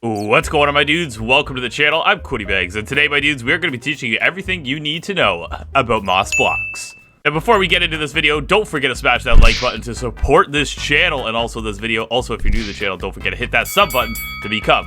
What's going on, my dudes? Welcome to the channel. I'm quinnybagz, and today, my dudes, we're going to be teaching you everything you need to know about moss blocks. And before we get into this video, don't forget to smash that like button to support this channel and also this video. Also, if you're new to the channel, don't forget to hit that sub button to become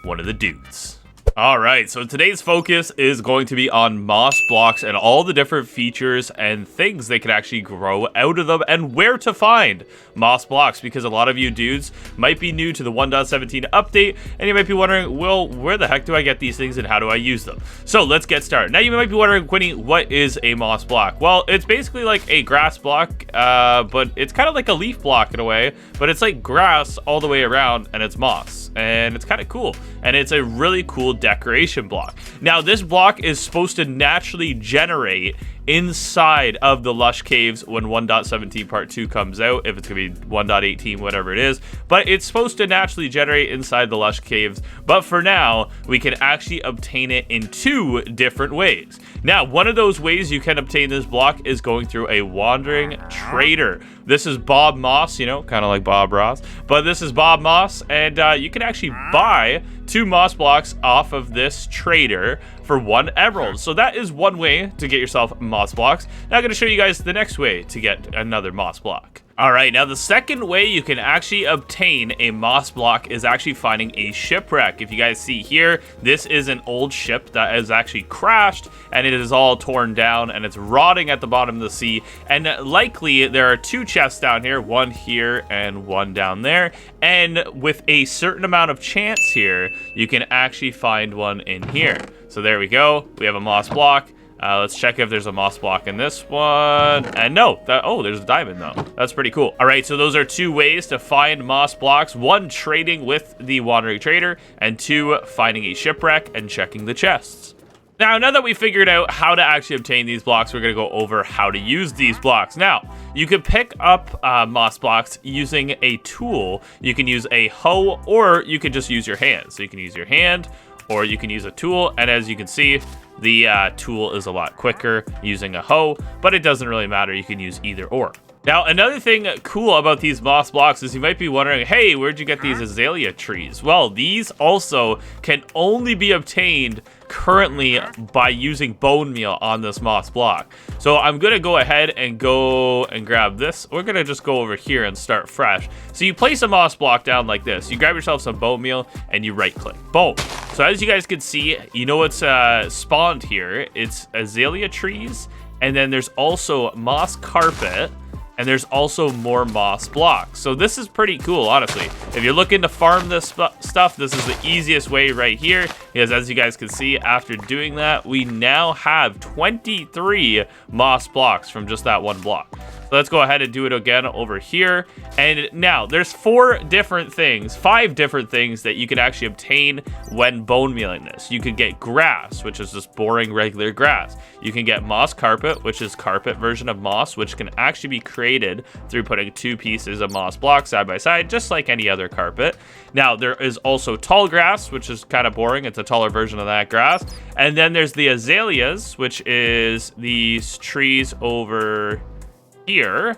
one of the dudes. Alright, so today's focus is going to be on moss blocks and all the different features and things they can actually grow out of them and where to find moss blocks, because a lot of you dudes might be new to the 1.17 update and you might be wondering, well, where the heck do I get these things and how do I use them? So let's get started. Now you might be wondering, Quinny, what is a moss block? Well, it's basically like a grass block, but it's kind of like a leaf block in a way, but it's like grass all the way around and it's moss, and it's kind of cool, and it's a really cool decoration block. Now this block is supposed to naturally generate inside of the lush caves when 1.17 part 2 comes out, if it's gonna be 1.18, whatever it is, but it's supposed to naturally generate inside the lush caves. But for now, we can actually obtain it in two different ways. Now, one of those ways you can obtain this block is going through a wandering trader. This is Bob Moss, you know, kind of like Bob Ross, but this is Bob Moss, and you can actually buy 2 moss blocks off of this trader for 1 emerald. So that is one way to get yourself moss blocks. Now I'm going to show you guys the next way to get another moss block. Alright, now the second way you can actually obtain a moss block is actually finding a shipwreck. If you guys see here, this is an old ship that has actually crashed and it is all torn down and it's rotting at the bottom of the sea. And likely there are 2 chests down here, one here and one down there. And with a certain amount of chance here, you can actually find one in here. So there we go, we have a moss block. Let's check if there's a moss block in this one. And no, oh, there's a diamond though. That's pretty cool. All right, so those are 2 ways to find moss blocks. 1, trading with the wandering trader, and 2, finding a shipwreck and checking the chests. Now that we figured out how to actually obtain these blocks, we're gonna go over how to use these blocks. Now, you can pick up moss blocks using a tool. You can use a hoe, or you can just use your hand. So you can use your hand, or you can use a tool, and as you can see, the tool is a lot quicker using a hoe, but it doesn't really matter. You can use either or. Now, another thing cool about these moss blocks is you might be wondering, hey, where'd you get these azalea trees? Well, these also can only be obtained currently by using bone meal on this moss block. So I'm gonna go ahead and go and grab this. We're gonna just go over here and start fresh. So you place a moss block down like this. You grab yourself some bone meal and you right click, boom. So as you guys can see, you know what's spawned here. It's azalea trees, and then there's also moss carpet, and there's also more moss blocks. So this is pretty cool, honestly. If you're looking to farm this stuff, this is the easiest way right here, because as you guys can see, after doing that, we now have 23 moss blocks from just that 1 block. So let's go ahead and do it again over here. And now there's 5 different things that you can actually obtain when bone mealing this. You can get grass, which is just boring regular grass. You can get moss carpet, which is carpet version of moss, which can actually be created through putting 2 pieces of moss block side by side, just like any other carpet. Now there is also tall grass, which is kind of boring. It's a taller version of that grass. And then there's the azaleas, which is these trees over here,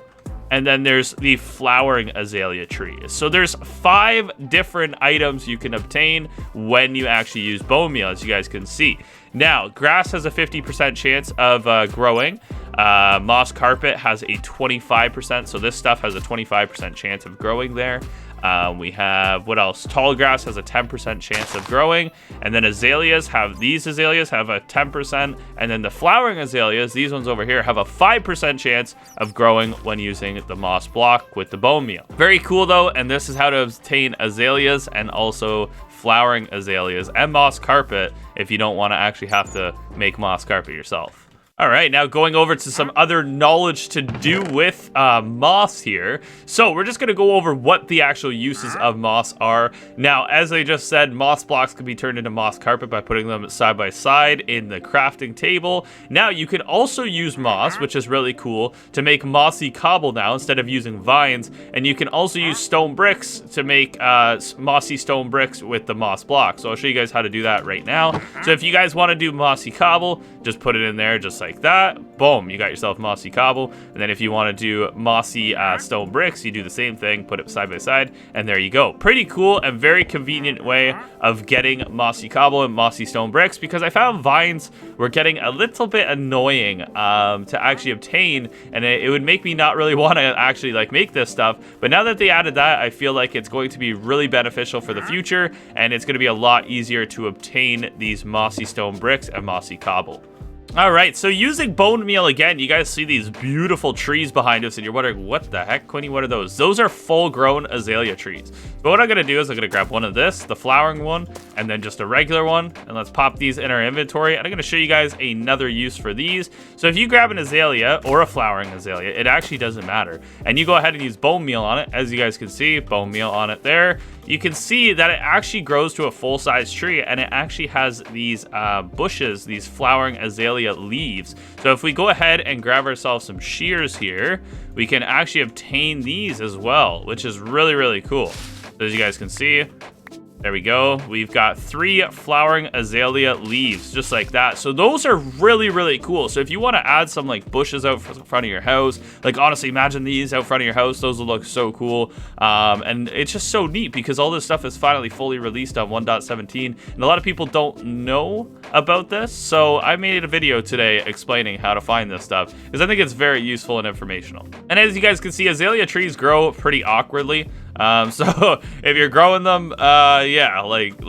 and then there's the flowering azalea trees. So there's 5 different items you can obtain when you actually use bone meal, as you guys can see. Now, grass has a 50% chance of growing. Moss carpet has a 25%, so this stuff has a 25% chance of growing there. We have, what else? Tall grass has a 10% chance of growing, and then these azaleas have a 10%, and then the flowering azaleas, these ones over here, have a 5% chance of growing when using the moss block with the bone meal. Very cool though, and this is how to obtain azaleas and also flowering azaleas and moss carpet if you don't want to actually have to make moss carpet yourself. All right, now going over to some other knowledge to do with moss here. So we're just gonna go over what the actual uses of moss are. Now, as I just said, moss blocks can be turned into moss carpet by putting them side by side in the crafting table. Now, you can also use moss, which is really cool, to make mossy cobble now instead of using vines. And you can also use stone bricks to make mossy stone bricks with the moss block. So I'll show you guys how to do that right now. So if you guys wanna do mossy cobble, just put it in there just like like that. Boom, you got yourself mossy cobble. And then if you want to do mossy stone bricks, you do the same thing, put it side by side, and there you go. Pretty cool and very convenient way of getting mossy cobble and mossy stone bricks, because I found vines were getting a little bit annoying to actually obtain, and it would make me not really want to actually like make this stuff. But now that they added that, I feel like it's going to be really beneficial for the future, and it's going to be a lot easier to obtain these mossy stone bricks and mossy cobble. All right, so using bone meal again, you guys see these beautiful trees behind us, and you're wondering, what the heck, Quinny, what are those? Those are full-grown azalea trees. But what I'm gonna do is I'm gonna grab one of this, the flowering one, and then just a regular one, and let's pop these in our inventory. And I'm gonna show you guys another use for these. So if you grab an azalea or a flowering azalea, it actually doesn't matter. And you go ahead and use bone meal on it. As you guys can see, bone meal on it there. You can see that it actually grows to a full-size tree, and it actually has these bushes, these flowering azalea leaves. So if we go ahead and grab ourselves some shears here, we can actually obtain these as well, which is really, really cool. So as you guys can see, there we go. We've got 3 flowering azalea leaves, just like that. So those are really, really cool. So if you want to add some like bushes out front of your house, like honestly, imagine these out front of your house. Those will look so cool. And it's just so neat because all this stuff is finally fully released on 1.17. And a lot of people don't know about this. So I made a video today explaining how to find this stuff because I think it's very useful and informational. And as you guys can see, azalea trees grow pretty awkwardly. So if you're growing them, yeah, like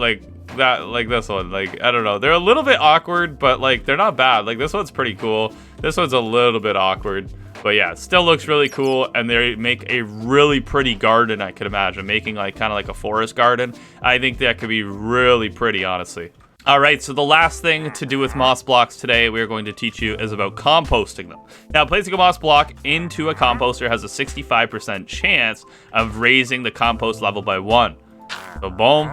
that, like this one, like, I don't know, they're a little bit awkward, but like, they're not bad. Like this one's pretty cool. This one's a little bit awkward, but yeah, it still looks really cool. And they make a really pretty garden. I could imagine making like kind of like a forest garden. I think that could be really pretty, honestly. All right, so the last thing to do with moss blocks today we're going to teach you is about composting them. Now, placing a moss block into a composter has a 65% chance of raising the compost level by 1. So boom,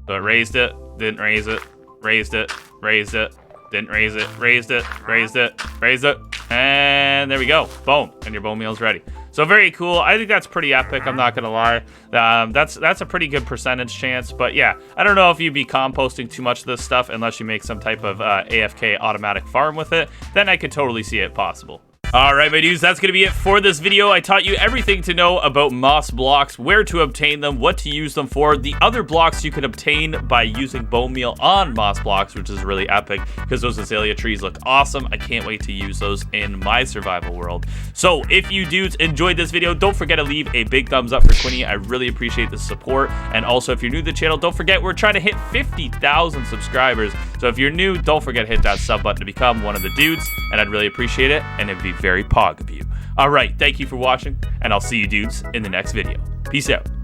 so it raised it, didn't raise it, raised it, raised it, didn't raise it, raised it, raised it, raised it, and there we go, boom, and your bone meal's ready. So very cool. I think that's pretty epic. I'm not gonna lie. That's a pretty good percentage chance. But yeah, I don't know if you'd be composting too much of this stuff unless you make some type of AFK automatic farm with it. Then I could totally see it possible. All right, my dudes, that's going to be it for this video. I taught you everything to know about moss blocks, where to obtain them, what to use them for, the other blocks you can obtain by using bone meal on moss blocks, which is really epic because those azalea trees look awesome. I can't wait to use those in my survival world. So if you dudes enjoyed this video, don't forget to leave a big thumbs up for Quinny. I really appreciate the support. And also, if you're new to the channel, don't forget we're trying to hit 50,000 subscribers. So if you're new, don't forget to hit that sub button to become one of the dudes, and I'd really appreciate it, and it'd be very pog of you. All right, thank you for watching, and I'll see you dudes in the next video. Peace out.